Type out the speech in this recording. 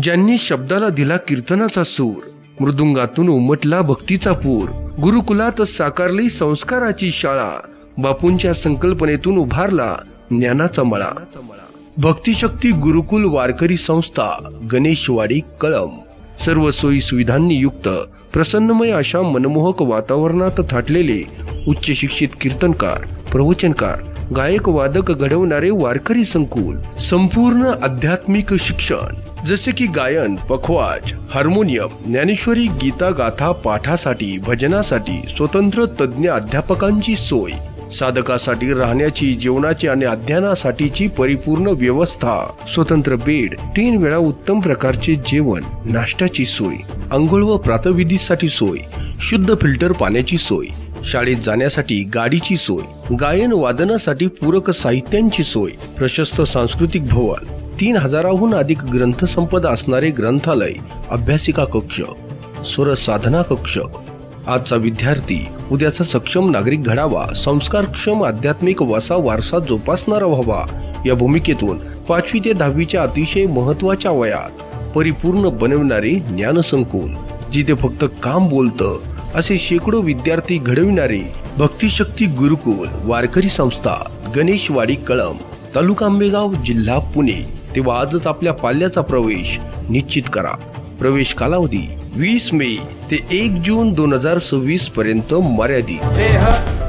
ज्यांनी शब्दाला दिला कीर्तनाचा सूर, मृदुंगातून उमटला भक्तीचा पूर, गुरुकुलात साकारली संस्काराची शाळा, बापूंच्या संकल्पनेतून उभारला ज्ञानाचा मळा. भक्तिशक्ती गुरुकुल वारकरी संस्था, गणेशवाडी, कळंब. सर्व सोयी सुविधांनी युक्त प्रसन्नमय अशा मनमोहक वातावरणात थाटलेले उच्च शिक्षित कीर्तनकार, प्रवचनकार, गायक, वादक घडवणारे वारकरी संकुल. संपूर्ण आध्यात्मिक शिक्षण जसे की गायन, पखवाज, हार्मोनियम, ज्ञानेश्वरी, गीता, गाथा पाठासाठी, भजनासाठी स्वतंत्र तज्ज्ञ अध्यापकांची सोय. साधकासाठी राहण्याची, जेवणाची आणि अध्ययनासाठीची परिपूर्ण व्यवस्था. स्वतंत्र बेड, 3 वेळा उत्तम प्रकारचे जेवण, नाश्त्याची सोय, अंघोळ व प्रातःविधीसाठी सोय, शुद्ध फिल्टर पाण्याची सोय, शाळेत जाण्यासाठी गाडीची सोय, गायन वादनासाठी पूरक साहित्यांची सोय, प्रशस्त सांस्कृतिक भवन, 3000हून अधिक ग्रंथसंपदा असणारे ग्रंथालय, अभ्यासिका कक्ष, स्वर साधना कक्ष. आजचा विद्यार्थी उद्याचा सक्षम नागरिक घडावा, संस्कारक्षम आध्यात्मिक वारसा जोपासणारा व्हावा या भूमिकेतून 5वी ते 10वीच्या अतिशय महत्वाच्या वयात परिपूर्ण बनविणारे ज्ञानसंकुल, जिथे फक्त काम बोलतं असे शेकडो विद्यार्थी घडविणारे भक्तिशक्ती गुरुकुल वारकरी संस्था, गणेशवाडी, कळंब, तालुका आंबेगाव, जिल्हा पुणे. तेव्हा आजच आपल्या पाल्याचा प्रवेश निश्चित करा. प्रवेश कालावधी 20 मे ते 1 जून 2026 पर्यंत मर्यादित.